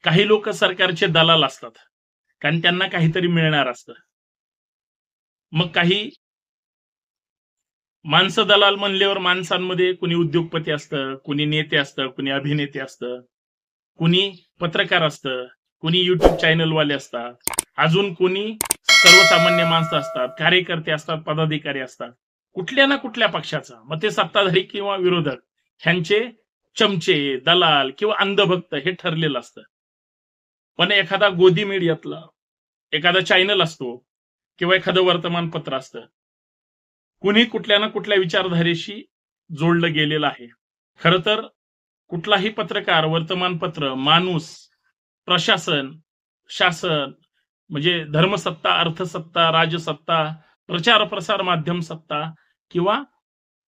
काही लोक सरकारचे दलाल असतात, कारण त्यांना काहीतरी मिळणार असतं. मग काही माणसं दलाल म्हणल्यावर माणसांमध्ये कुणी उद्योगपती असतं, कुणी नेते असतं, कुणी अभिनेते असतं, कुणी पत्रकार असतं, कुणी युट्यूब चॅनलवाले असतात, अजून कुणी सर्वसामान्य माणसं असतात, कार्यकर्ते असतात, पदाधिकारी असतात, कुठल्या ना कुठल्या पक्षाचा, मग ते सत्ताधारी किंवा विरोधक, ह्यांचे चमचे, दलाल किंवा अंधभक्त हे ठरलेलं असतं. पण एखादा गोदी मीडियातला एखादा चॅनल असतो किंवा एखादं वर्तमानपत्र असतं, कुणी कुठल्या ना कुठल्या विचारधारेशी जोडलं गेलेलं आहे. खरं तर कुठलाही पत्रकार, वर्तमानपत्र, माणूस, प्रशासन, शासन म्हणजे धर्मसत्ता, अर्थसत्ता, राजसत्ता, प्रचार प्रसार माध्यम सत्ता किंवा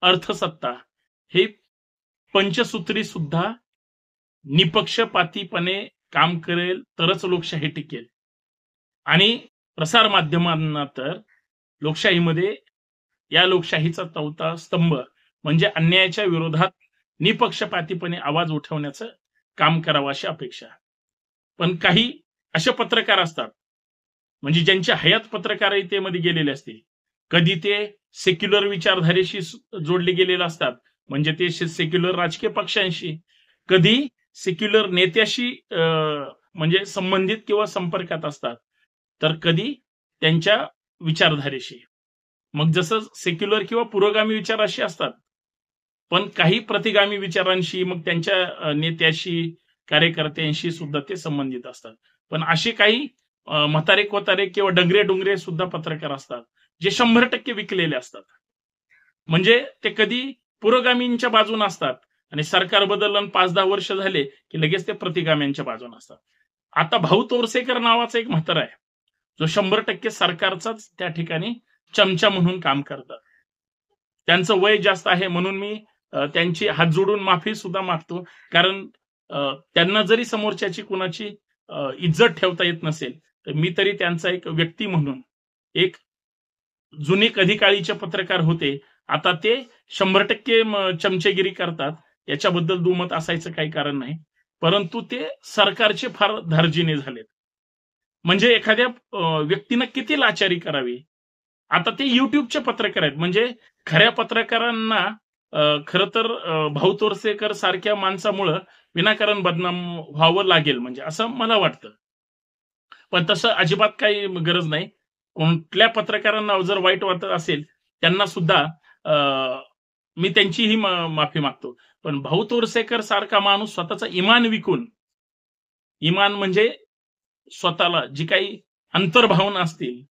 अर्थसत्ता हे पंचसूत्री सुद्धा निपक्षपातीपणे काम करेल तरच लोकशाही टिकेल. आणि प्रसार माध्यमांना तर लोकशाहीमध्ये या लोकशाहीचा चौथा स्तंभ म्हणजे अन्यायाच्या विरोधात निपक्षपातीपणे आवाज उठवण्याचं काम करावं अशी अपेक्षा. पण काही असे पत्रकार असतात म्हणजे ज्यांच्या हयात पत्रकारितेमध्ये गेलेले असते, कधी ते सेक्युलर विचारधारेशी जोडले गेलेले असतात, म्हणजे ते सेक्युलर राजकीय पक्षांशी, कधी सेक्युलर नेत्याशी म्हणजे संबंधित किंवा संपर्कात असतात, तर कधी त्यांच्या विचारधारेशी. मग जसं सेक्युलर किंवा पुरोगामी विचाराशी असतात, पण काही प्रतिगामी विचारांशी, मग त्यांच्या नेत्याशी, कार्यकर्त्यांशी सुद्धा ते संबंधित असतात. पण असे काही म्हातारे कोतारे किंवा डंगरे डुंगरे सुद्धा पत्रकार असतात, जे 100% विकलेले असतात. म्हणजे ते कधी पुरोगामींच्या बाजून असतात आणि सरकार बदललं 5-10 वर्ष झाले की लगेच ते प्रतिगाम्यांच्या बाजून असतात. आता भाऊ तोरसेकर नावाचा एक म्हातारा आहे, जो 100% सरकारचाच त्या ठिकाणी चमचा म्हणून काम करतात. त्यांचं वय जास्त आहे म्हणून मी त्यांची हात जोडून माफी सुद्धा मागतो, कारण त्यांना जरी समोरच्याची कुणाची इज्जत ठेवता येत नसेल, तर मी तरी त्यांचा एक व्यक्ती म्हणून, एक जुने कधी काळीचे पत्रकार होते, आता ते 100% चमचेगिरी करतात, याच्याबद्दल दुमत असायचं काही कारण नाही. परंतु ते सरकारचे फार धार्जिणे झालेत. म्हणजे एखाद्या व्यक्तीनं किती लाचारी करावी. आता ते युट्यूबचे पत्रकार आहेत, म्हणजे खऱ्या पत्रकारांना खरं तर भाऊ तोरसेकर सारख्या माणसामुळं विनाकारण बदनाम व्हावं लागेल, म्हणजे असं मला वाटतं. पण तसं अजिबात काही गरज नाही. कुठल्या पत्रकारांना जर वाईट वाटत असेल, त्यांना सुद्धा मी त्यांचीही माफी मागतो. पण भाऊ तोरसेकर सारखा माणूस स्वतःचा इमान विकून, इमान म्हणजे स्वतःला जी काही अंतर्भावना असतील,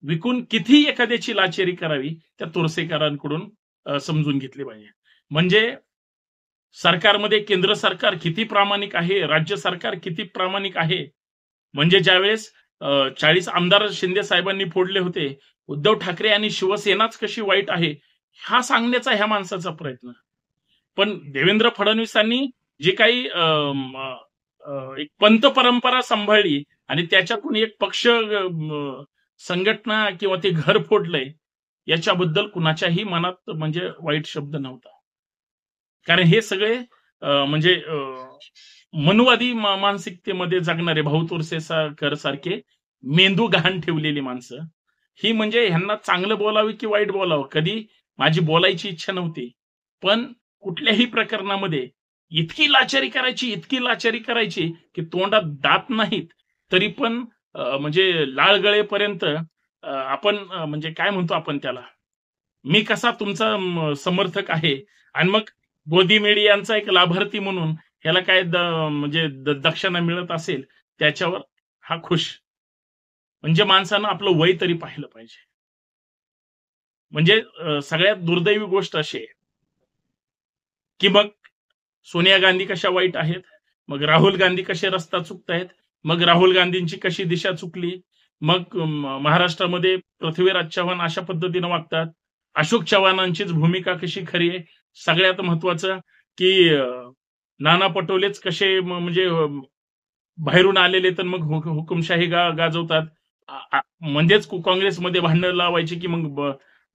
विकून किती एखाद्याची लाचेरी करावी, त्या तोरसेकरांकडून समजून घेतली पाहिजे. म्हणजे सरकारमध्ये केंद्र सरकार किती प्रामाणिक आहे, राज्य सरकार किती प्रामाणिक आहे. म्हणजे ज्यावेळेस 40 आमदार शिंदे साहेबांनी फोडले होते, उद्धव ठाकरे आणि शिवसेनाच कशी वाईट आहे, हा सांगण्याचा ह्या माणसाचा प्रयत्न. पण देवेंद्र फडणवीसांनी जे काही एक पंत परंपरा सांभाळली आणि त्याच्यातून एक पक्ष संघटना किंवा ते घर फोडलंय, याच्याबद्दल कुणाच्याही मनात म्हणजे वाईट शब्द नव्हता. कारण हे सगळे म्हणजे मनुवादी मानसिकतेमध्ये जगणारे भाऊ तोरसेकर सारखे मेंदू गहाण ठेवलेली माणसं, ही म्हणजे ह्यांना चांगलं बोलावं की वाईट बोलावं, कधी माझी बोलायची इच्छा नव्हती. पण कुठल्याही प्रकरणामध्ये इतकी लाचारी करायची, इतकी लाचारी करायची की तोंडात दात नाहीत तरी पण म्हणजे लाळ गळेपर्यंत आपण म्हणजे काय म्हणतो आपण त्याला, मी कसा तुमचा समर्थक आहे, आणि मग गोदी मीडियांचा एक लाभार्थी म्हणून ह्याला काय म्हणजे दक्षिणा मिळत असेल त्याच्यावर हा खुश. म्हणजे माणसानं आपलं वय तरी पाहिलं पाहिजे. म्हणजे सगळ्यात दुर्दैवी गोष्ट अशी आहे की मग सोनिया गांधी कशा वाईट आहेत, मग राहुल गांधी कसे रस्ता चुकतायत, मग राहुल गांधींची कशी दिशा चुकली, मग महाराष्ट्रामध्ये पृथ्वीराज चव्हाण अशा पद्धतीनं वागतात, अशोक चव्हाणांचीच भूमिका कशी खरी आहे. सगळ्यात महत्वाचं की नाना पटोलेच कसे म्हणजे बाहेरून आलेले तर मग हुकुमशाही गाजवतात. म्हणजेच काँग्रेसमध्ये भांडण लावायचे की मग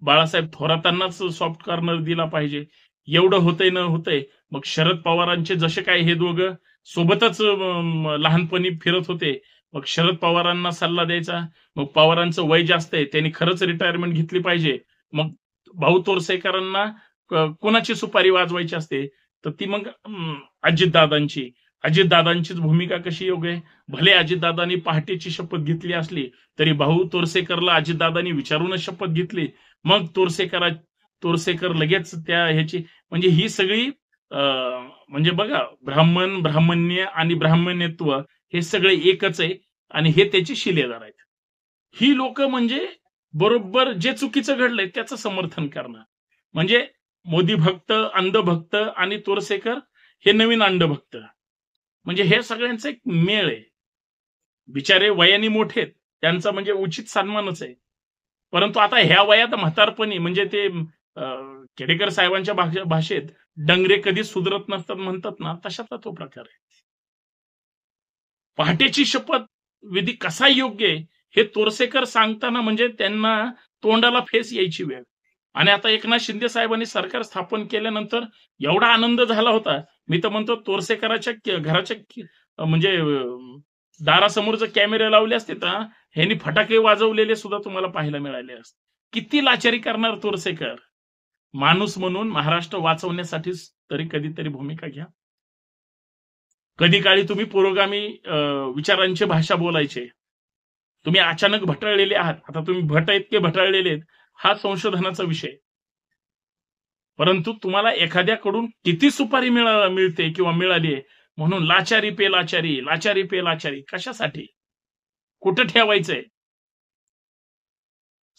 बाळासाहेब थोरातांनाच सॉफ्ट कॉर्नर दिला पाहिजे. एवढं होतंय न होतंय, मग शरद पवारांचे जसे काय हे दोघं सोबतच लहानपणी फिरत होते. मग शरद पवारांना सल्ला द्यायचा. मग पवारांचं वय जास्त आहे, त्यांनी खरंच रिटायरमेंट घेतली पाहिजे. मग भाऊ तोरसेकरांना कोणाची सुपारी वाजवायची असते, तर ती मग अजितदादांची. अजितदादांचीच भूमिका कशी योग्य आहे? भले अजितदादांनी पहाटेची शपथ घेतली असली, तरी भाऊ तोरसेकरला अजितदादांनी विचारूनच शपथ घेतली. मग तोरसेकर लगेच त्या ह्याची म्हणजे ही सगळी म्हणजे बघा ब्राह्मण, ब्राह्मण्य आणि ब्राह्मण्यत्व हे सगळे एकच आहे आणि हे त्याचे शिलेदार आहेत. ही लोकं म्हणजे बरोबर जे चुकीचं घडलंय त्याचं समर्थन करणार. म्हणजे मोदी भक्त, अंधभक्त आणि तोरसेकर हे नवीन अंधभक्त. म्हणजे हे सगळ्यांचा एक मेळ आहे. बिचारे वयाने मोठे आहेत. त्यांचा म्हणजे उचित सन्मानच आहे. परंतु आता ह्या वयात म्हातारपणी म्हणजे ते खेडेकर साहेबांच्या भाषेत डंगरे कधीच सुधरत नसतात म्हणतात ना, तशातला तो प्रकार आहे. पहाटेची शपथ विधी कसा योग्य आहे, हे तोरसेकर सांगताना म्हणजे त्यांना तोंडाला फेस यायची वेळ. आणि आता एकनाथ शिंदे साहेबांनी सरकार स्थापन केल्यानंतर एवढा आनंद झाला होता. मी तर म्हणतो तोरसेकराच्या घराच्या म्हणजे दारासमोर जर कॅमेरे लावले असते तर ह्यांनी फटाके वाजवलेले सुद्धा तुम्हाला पाहायला मिळाले असते. किती लाचारी करणार तोरसेकर? माणूस म्हणून महाराष्ट्र वाचवण्यासाठीच तरी कधीतरी भूमिका घ्या. कधी काळी तुम्ही पुरोगामी विचारांची भाषा बोलायचे. तुम्ही अचानक भटळलेले आहात. आता तुम्ही भट इतके भटळलेले आहेत, हा संशोधनाचा विषय. परंतु तुम्हाला एखाद्याकडून किती सुपारी मिळते किंवा मिळाली म्हणून लाचारी पे लाचारी, लाचारी पे लाचारी कशासाठी? कुठं ठेवायचंय?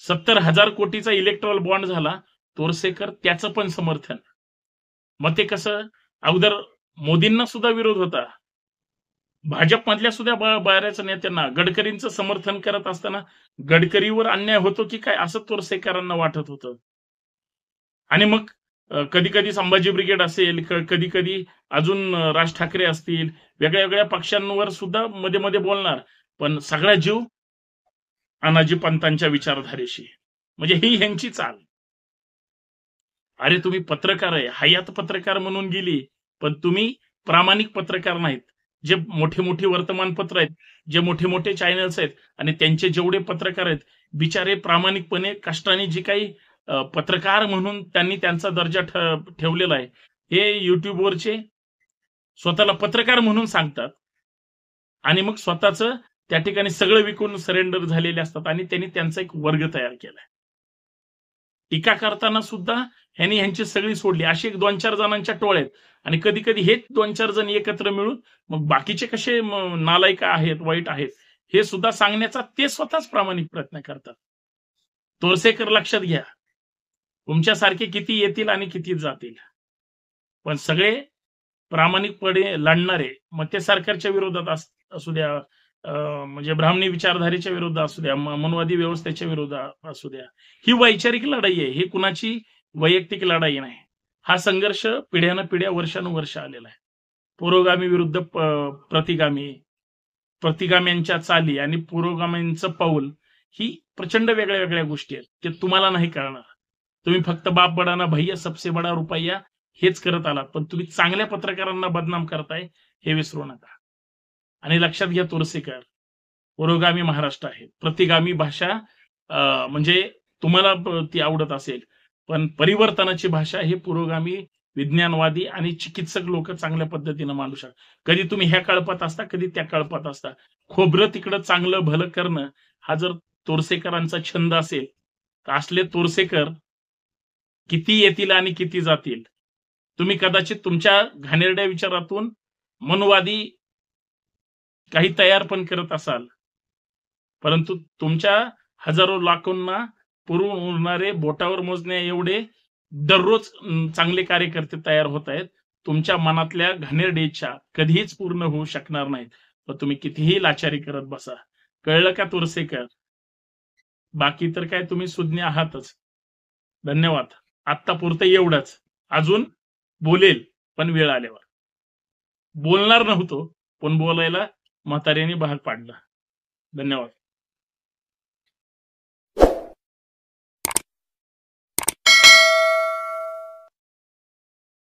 70,000 कोटीचा इलेक्ट्रॉल बॉन्ड झाला. तोरसेकर त्याचं पण समर्थन. मग ते कसं? अगोदर मोदींना सुद्धा विरोध होता. भाजपमधल्या सुद्धा बऱ्याच नेत्यांना गडकरींचं समर्थन करत असताना गडकरीवर अन्याय होतो की काय असं तोरसेकरांना वाटत होतं. आणि मग कधी-कधी संभाजी ब्रिगेड असेल, कधी-कधी अजून राज ठाकरे असतील, वेगळ्या-वेगळ्या पक्षांवर सुद्धा मध्ये-मध्ये बोलणार. पण सगळा जीव अनाजी पंतांच्या विचारधारेशी. म्हणजे ही ह्यांची चाल. अरे तुम्ही पत्रकार आहे, हयात पत्रकार म्हणून गेली, पण तुम्ही प्रामाणिक पत्रकार नाहीत. जे मोठे-मोठे वर्तमानपत्र आहेत, जे मोठे-मोठे चॅनल्स आहेत आणि त्यांचे जेवढे पत्रकार आहेत, बिचारे प्रामाणिकपणे कष्टाने जे काही पत्रकार म्हणून त्यांनी त्यांचा दर्जा ठेवलेला आहे, हे YouTubeवरचे स्वतःला पत्रकार म्हणून सांगतात आणि मग स्वतःचं त्या ठिकाणी सगळं विकून सरेंडर झालेले असतात आणि त्यांनी त्यांचा एक वर्ग तयार केलाय. टीका करताना सुद्धा ह्यांनी ह्यांची सगळी सोडली. अशी एक 2-4 जणांच्या टोळ्या आहेत आणि कधी-कधी हेच 2-4 जण एकत्र मिळून मग बाकीचे कसे नालायक आहेत, वाईट आहेत, हे सुद्धा सांगण्याचा ते स्वतःच प्रामाणिक प्रयत्न करतात. तोरसेकर लक्षात घ्या. तुमच्यासारखे किती येतील आणि किती जातील. पण सगळे प्रामाणिकपणे लढणारे, मग ते सरकारच्या विरोधात असू द्या, म्हणजे ब्राह्मणी विचारधारेच्या विरोधात असू द्या, मनवादी व्यवस्थेच्या विरोधात असू द्या, ही वैचारिक लढाई आहे. ही कुणाची वैयक्तिक लढाई नाही. हा संघर्ष पिढ्यानपिढ्या वर्षानुवर्ष आलेला आहे. पुरोगामी विरुद्ध प्रतिगामी, प्रतिगाम्यांच्या चाली आणि पुरोगामींचं पाऊल ही प्रचंड वेगळ्या वेगळ्या गोष्टी आहेत. ते तुम्हाला नाही कळणार. तुम्ही फक्त बाप बडा भैया सबसे बडा रुपया हेच करत आलात, पण तुम्ही चांगल्या पत्रकारांना बदनाम करताय हे विसरू नका. आणि लक्षात घ्या तोरसेकर, पुरोगामी महाराष्ट्र आहे. प्रतिगामी भाषा म्हणजे तुम्हाला ती आवडत असेल, पण परिवर्तनाची भाषा ही पुरोगामी, विज्ञानवादी आणि चिकित्सक लोक चांगल्या पद्धतीनं मांडू शकतात. कधी तुम्ही ह्या कळपात असता, कधी त्या कळपात असता. खोबरं तिकडं चांगलं भलं करणं हा जर तोरसेकरांचा छंद असेल, तर असले तोरसेकर किती येतील आणि किती जातील. तुम्ही कदाचित तुमच्या घाणेरड्या विचारातून मनवादी काही तयार पण करत असाल, परंतु तुमच्या हजारो लाखोंना पुरवणारे बोटावर मोजण्या एवढे दररोज चांगले कार्यकर्ते तयार होत आहेत. तुमच्या मनातल्या घाणेरड्या इच्छा कधीच पूर्ण होऊ शकणार नाहीत. पण तुम्ही कितीही लाचारी करत बसा. कळलं का तोरसेकर? बाकी तर काय तुम्ही सुज्ञ आहातच. धन्यवाद. आत्तापुरतं एवढंच. अजून बोलेल, पण वेळ आल्यावर. बोलणार नव्हतो, पण बोलायला म्हाताऱ्याने भाग पाडला. धन्यवाद.